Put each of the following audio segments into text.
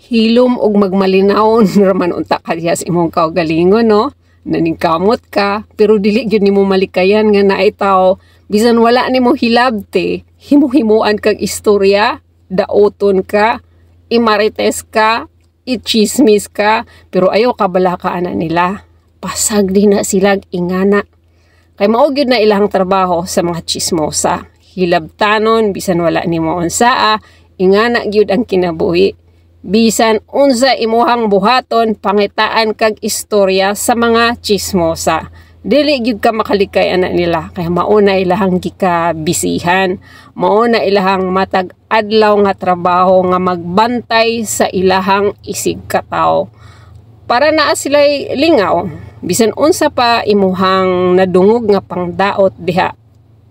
hilom og magmalinawon raman unta ka diha sa imong kaugalingon, no? Naningkamot ka, pero dili gyud nimo malikayan nga naay tawo bisan wala nimo hilabte, himo-himuan kag istorya, daoton ka, imarites ka, ichismis ka, pero ayaw kabalakaan na nila. Pasag din na silag ingana. Kay mao gyud na ilang trabaho sa mga chismosa. Hilabtanon bisan wala nimo unsaa, ingana gyud ang kinabuhi. Bisan unsa imuhang buhaton, pangitaan kag istorya sa mga chismosa. Dili gyud ka makalikay ana nila kay mao na ilahang gikabisihan, mao na ilahang matag adlaw nga trabaho nga magbantay sa ilahang isig katawo. Para naa sila'y lingaw, bisan unsa pa imuhang nadungog nga pangdaot diha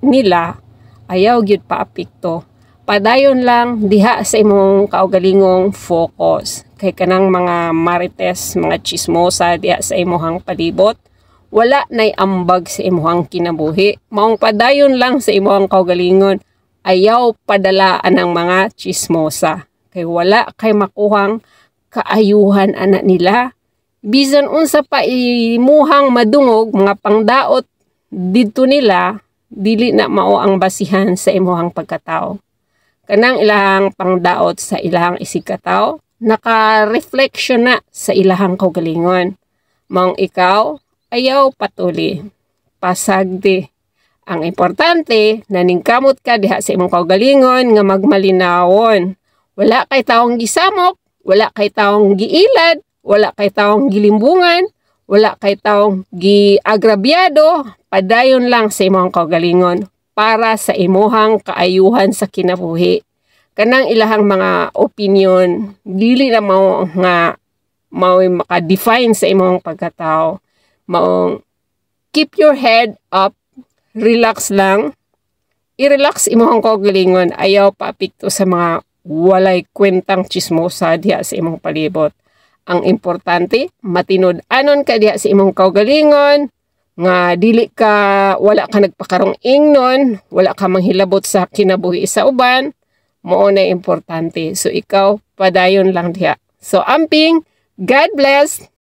nila, ayaw gyud paapekto. Padayon lang diha sa imong kaugalingong focus. Kay kanang mga marites, mga chismosa diha sa imong palibot, wala nay ambag sa imong kinabuhi. Maong padayon lang sa imong kaugalingon, ayaw padalaan ng mga chismosa. Kay wala kay makuhang kaayuhan ana nila. Bisan unsa pa imuhang madungog mga pangdaot didto nila, dili na mao ang basihan sa imong pagkatao. Kanang ilahang pangdaot sa ilahang isig katawo, naka-reflection na sa ilahang kaugalingon. Maong ikaw, ayaw patuli. Pasag di. Ang importante, naningkamot ka diha sa imong kaugalingon nga magmalinawon. Wala kay taong gisamok, wala kay taong giilad, wala kay taong gilimbungan, wala kay taong giagrabyado, padayon lang sa imong kaugalingon para sa imuhang kaayuhan sa kinabuhi. Kanang ilahang mga opinion, dili na mao nga mao maka-define sa imong pagkatao. Mao keep your head up, relax lang. I-relax imong kaugalingon, ayaw paapekto sa mga walay kwentang chismosa diha sa imong palibot. Ang importante, matinod-anon ka diha sa imong kaugalingon, nga dili ka, wala ka nagpakarong ingnon, wala ka manghilabot sa kinabuhi sa uban, mao na importante. So ikaw, padayon lang diha. So amping, God bless!